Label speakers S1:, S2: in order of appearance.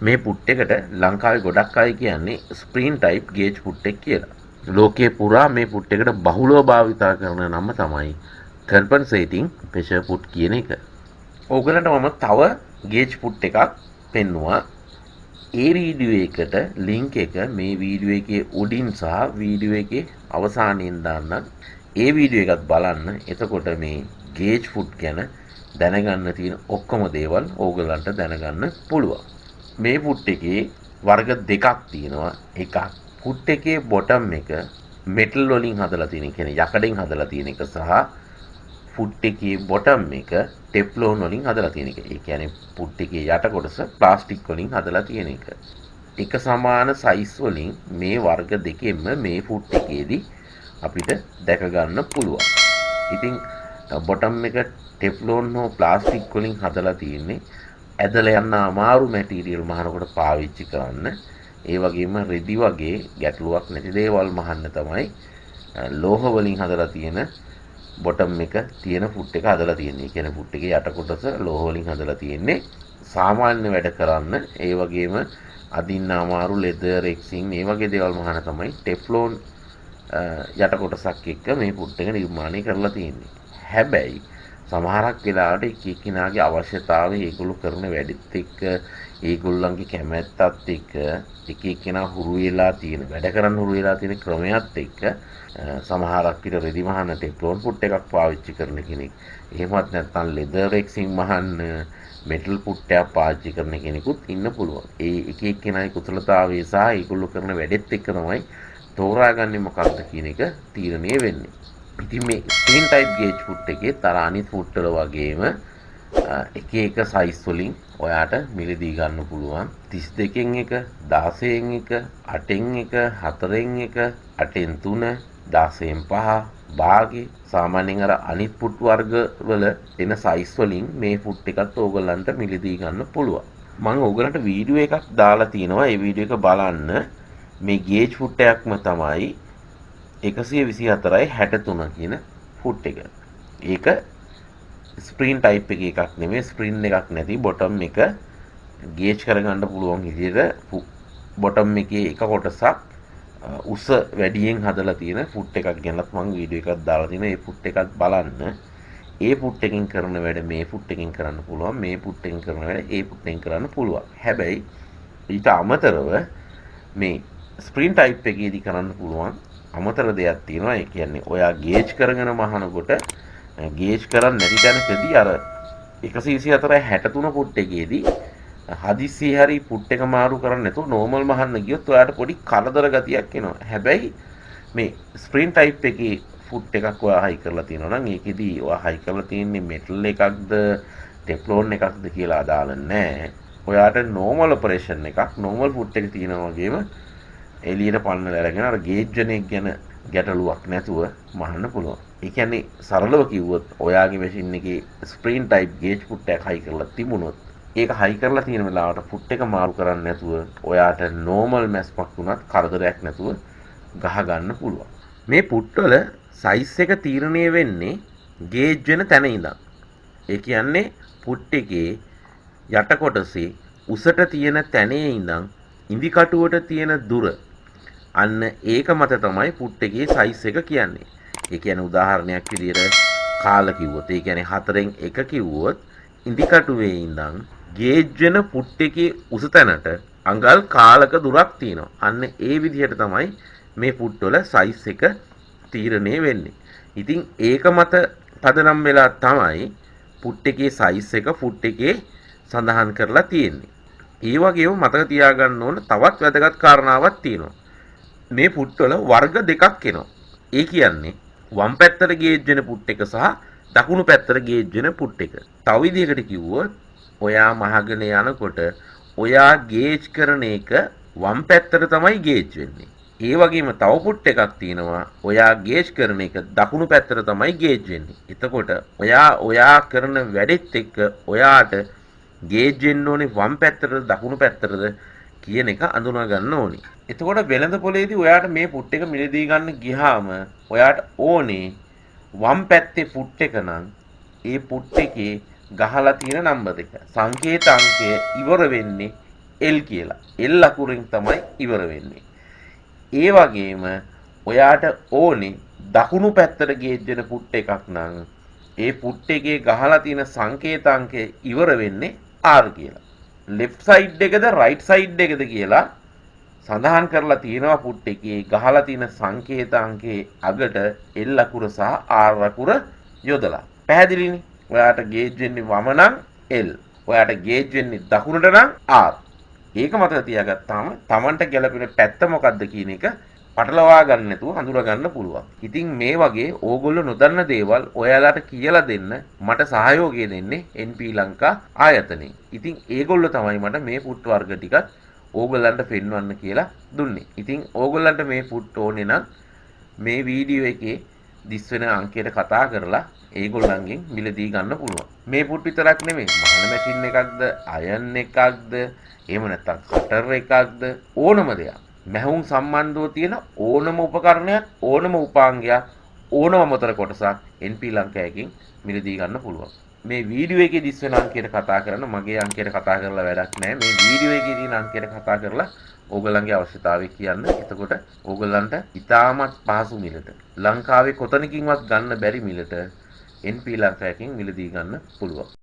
S1: මේ පුට් එකට ලංකාවේ ගොඩක් අය කියන්නේ ස්ක්‍රීන් ටයිප් ගේජ් පුට් එක කියලා. ලෝකයේ පුරා මේ පුට් එකට බහුලව භාවිතා කරන නම තමයි කම්පන්සේටිං ප්‍රෙෂර් පුට් කියන එක. ඕගලන්ට මම තව ගේජ් පුට් එකක් පෙන්නුවා. ඒ වීඩියෝ එකට ලින්ක් එක මේ වීඩියෝ එකේ උඩින් සහ වීඩියෝ එකේ අවසානයෙන් දාන්නම්. ඒ වීඩියෝ එකත් බලන්න. එතකොට මේ ගේජ් පුට් ගැන දැනගන්න තියෙන ඔක්කොම දේවල් ඕගලන්ට දැනගන්න පුළුවන්. මේ පුට් එකේ වර්ග දෙකක් තියෙනවා. එකක් පුට් එකේ බොටම් එක මෙටල් වලින් හදලා තියෙන, කියන්නේ යකඩෙන් හදලා තියෙන එක සහ පුට් එකේ බොටම් එක ටෙෆ්ලෝන් වලින් හදලා තියෙන එක. ඒ කියන්නේ පුට් එකේ යට කොටස ප්ලාස්ටික් වලින් හදලා තියෙන එක. එක සමාන සයිස් වලින් මේ වර්ග දෙකෙන්ම මේ පුට් එකේදී අපිට දැක ගන්න පුළුවන්. ඉතින් බොටම් එක ටෙෆ්ලෝන් හෝ ප්ලාස්ටික් වලින් හදලා තියෙන්නේ ඇදලා යන්න අමාරු මැටීරියල් මහනකොට පාවිච්චි කරන්න. ඒ වගේම රෙදි වගේ ගැටලුවක් නැති දේවල් මහන්න තමයි ලෝහ වලින් හදලා තියෙන බොටම් එක තියෙන පුට් එක හදලා තියෙන්නේ. කියන්නේ පුට් එකේ යට කොටස ලෝහ වලින් හදලා තියෙන්නේ. සාමාන්‍ය වැඩ කරන්න ඒ වගේම අදින්න අමාරු ලෙදර් එක්සින් මේ වගේ දේවල් මහන තමයි ටෙෆ්ලෝන් යට කොටසක් එක්ක මේ පුට් එක නිර්මාණය කරලා තියෙන්නේ. හැබැයි සමහරක් වෙලාවට එක එක්කිනාගේ අවශ්‍යතාවය ඒගොල්ලෝ කරන වැඩිත් එක්ක ඒගොල්ලන්ගේ කැමැත්තත් එක්ක එක එක්කෙනා හුරු වෙලා තියෙන වැඩ කරන්න හුරු වෙලා තියෙන ක්‍රමයක් එක්ක සමහරක් විට රෙදි මහන්න ටෙෆ්ලෝන් පුට් එකක් පාවිච්චි කරන කෙනෙක්, එහෙමත් නැත්නම් ලෙදර් එක්සින් මහන්න මෙටල් පුට් එකක් පාවිච්චි කරන කෙනෙකුත් ඉන්න පුළුවන්. ඒ එක එක්කෙනාගේ කුසලතාවය සහ ඒගොල්ලෝ කරන වැඩෙත් එක්ක තමයි තෝරාගන්නේ මොකක්ද කියන එක තීරණය වෙන්නේ. ඉතින් මේ ස්ක්‍රීන් ටයිප් ගේජ් පුට් එකේ තර අනිත් පුට් වල වගේම එක එක සයිස් වලින් ඔයාට මිලදී ගන්න පුළුවන්. 32න් එක, 16න් එක, 8න් එක, 4න් එක, 8න් 3, 16න් 5 භාගේ සාමාන්‍යයෙන් අර අනිත් පුට් වර්ග වල එන සයිස් වලින් මේ පුට් එකත් ඕගලන්ට මිලදී ගන්න පුළුවන්. මම ඕගලන්ට වීඩියෝ එකක් දාලා තිනවා. ඒ වීඩියෝ එක බලන්න. මේ ගේජ් පුට් එකක්ම තමයි 124යි 63 කියන පුට් එක. ඒක ස්ක්‍රීන් ටයිප් එකක් නෙමෙයි, ස්ක්‍රීන් එකක් නැති බොටම් එක ගේජ් කරගන්න පුළුවන් විදිහට බොටම් එකේ එක කොටසක් උස වැඩියෙන් හදලා තියෙන පුට් එකක් ගැනත් මම වීඩියෝ එකක් දාලා තිනවා. ඒ පුට් එකත් බලන්න. ඒ පුට් එකෙන් කරන වැඩ මේ පුට් එකෙන් කරන්න පුළුවන්, මේ පුට් එකෙන් කරන වැඩ ඒ පුට් එකෙන් කරන්න පුළුවන්. හැබැයි ඊට අමතරව මේ ස්ක්‍රීන් ටයිප් එකේදී කරන්න පුළුවන් අමතර දෙයක් තියෙනවා. ඒ කියන්නේ ඔයා ගේජ් කරගෙන මහනකොට ගේජ් කරන්නේ නැති තැනකදී අර 124/63 පුට් එකේදී හදිස්සියේ හරි පුට් එක මාරු කරන්න නැතුව නෝමල් මහන්න ගියොත් ඔයාට පොඩි කරදර ගතියක් එනවා. හැබැයි මේ ස්ක්‍රීන් ටයිප් එකේ පුට් එකක් ඔයා හයි කරලා තියෙනවා නම් ඒකෙදී ඔයා හයි කරලා තියෙන්නේ මෙටල් එකක්ද ටෙෆ්ලෝන් එකක්ද කියලා අදාළ නැහැ. ඔයාට නෝමල් ඔපරේෂන් එකක් නෝමල් පුට් එක තියෙනවා වගේම එළියට පන්නලා අරගෙන අර ගේජ් වෙන එක ගැන ගැටලුවක් නැතුව මහන්න පුළුවන්. ඒ කියන්නේ සරලව කිව්වොත් ඔයාගේ මැෂින් එකේ ස්ක්‍රීන් ටයිප් ගේජ් පුට් එකක් හයි කරලා තිබුණොත් ඒක හයි කරලා තියෙන වෙලාවට පුට් එක මාරු කරන්නේ නැතුව ඔයාට නෝමල් මැස්මක් වුණත් කරදරයක් නැතුව ගහ ගන්න පුළුවන්. මේ පුට් වල සයිස් එක තීරණය වෙන්නේ ගේජ් වෙන තැන ඉඳන්. ඒ කියන්නේ පුට් එකේ යට කොටසේ උසට තියෙන තැනේ ඉඳන් ඉදි කටුවට තියෙන දුර අන්න ඒක මත තමයි පුට් එකේ සයිස් එක කියන්නේ. ඒ කියන්නේ උදාහරණයක් විදිහට කාල කිව්වොත්, ඒ කියන්නේ 4න් 1 කිව්වොත් ඉදි කටුවේ ඉඳන් ගේජ් වෙන පුට් එකේ උස තැනට අඟල් කාලක දුරක් තියෙනවා. අන්න ඒ විදිහට තමයි මේ පුට් වල සයිස් එක තීරණය වෙන්නේ. ඉතින් ඒක මත පදනම් වෙලා තමයි පුට් එකේ සයිස් එක පුට් එකේ සඳහන් කරලා තියෙන්නේ. ඒ වගේම මතක තියාගන්න ඕන තවත් වැදගත් කාරණාවක් තියෙනවා. මේ පුට් වල වර්ග දෙකක් එනවා. ඒ කියන්නේ වම් පැත්තට ගේජ් වෙන පුට් එක සහ දකුණු පැත්තට ගේජ් වෙන පුට් එක. තව විදිහකට කිව්වොත් ඔයා මහගෙන යනකොට ඔයා ගේජ් කරන එක වම් පැත්තට තමයි ගේජ් වෙන්නේ. ඒ වගේම තව පුට් එකක් තියෙනවා ඔයා ගේජ් කරන එක දකුණු පැත්තට තමයි ගේජ් වෙන්නේ. එතකොට ඔයා කරන වැඩෙත් එක්ක ඔයාට ගේජ් වෙන්න ඕනේ වම් පැත්තටද දකුණු පැත්තටද කියන එක අඳුනා ගන්න ඕනේ. එතකොට වෙළඳ පොලේදී ඔයාට මේ පුට් එක මිලදී ගන්න ගියාම ඔයාට ඕනේ වම් පැත්තේ පුට් එක නම් ඒ පුට් එකේ ගහලා තියෙන නම්බර් එක. සංකේත අංකය ඉවර වෙන්නේ L කියලා. L අකුරෙන් තමයි ඉවර වෙන්නේ. ඒ වගේම ඔයාට ඕනේ දකුණු පැත්තට ගේජ් වෙන පුට් එකක් නම් ඒ පුට් එකේ ගහලා තියෙන සංකේතාංකය ඉවර වෙන්නේ R කියලා. left side එකද right side එකද කියලා සඳහන් කරලා තියෙනවා පුට් එකේ ගහලා තියෙන සංකේතාංකයේ අගට L අකුර සහ R අකුර යොදලා. පැහැදිලිනේ? ඔයාට ගේජ් වෙන්නේ වම නම් L. ඔයාට ගේජ් වෙන්නේ දකුණට නම් R. ඒක මතක තියාගත්තාම Tamanට ගැලපෙන පැත්ත මොකක්ද කියන එක පටලවා ගන්න නැතුව හඳුනා ගන්න පුළුවන්. ඉතින් මේ වගේ ඕගොල්ලෝ නොදන්න දේවල් ඔයාලට කියලා දෙන්න මට සහයෝගය දෙන්නේ NP ලංකා ආයතනයේ. ඉතින් ඒගොල්ලෝ තමයි මට මේ පුට් වර්ග ටිකත් ඕගොල්ලන්ට පෙන්වන්න කියලා දුන්නේ. ඉතින් ඕගොල්ලන්ට මේ පුට් ඕනේ නම් මේ වීඩියෝ එකේ දිස් වෙන අංකයට කතා කරලා ඒගොල්ලන්ගෙන් මිලදී ගන්න පුළුවන්. මේ පුට් විතරක් නෙමෙයි. මහන මැෂින් එකක්ද, අයන් එකක්ද, එහෙම නැත්නම් කටර් එකක්ද ඕනම දෙයක්. මැහුම් සම්බන්ධව තියෙන ඕනම උපකරණයක්, ඕනම උපාංගයක්, ඕනම මොතර කොටසක් NP ලංකාවකින් මිලදී ගන්න පුළුවන්. මේ වීඩියෝ එකේ දිස් වෙන අංකයට කතා කරන මගේ අංකයට කතා කරලා වැඩක් නැහැ. මේ වීඩියෝ එකේ තියෙන අංකයට කතා කරලා ඕගොල්ලන්ගේ අවශ්‍යතාවය කියන්න. එතකොට ඕගොල්ලන්ට ඉතාමත් පහසු මිලට ලංකාවේ කොතනකින්වත් ගන්න බැරි මිලට NP ලංකාවකින් මිලදී ගන්න පුළුවන්.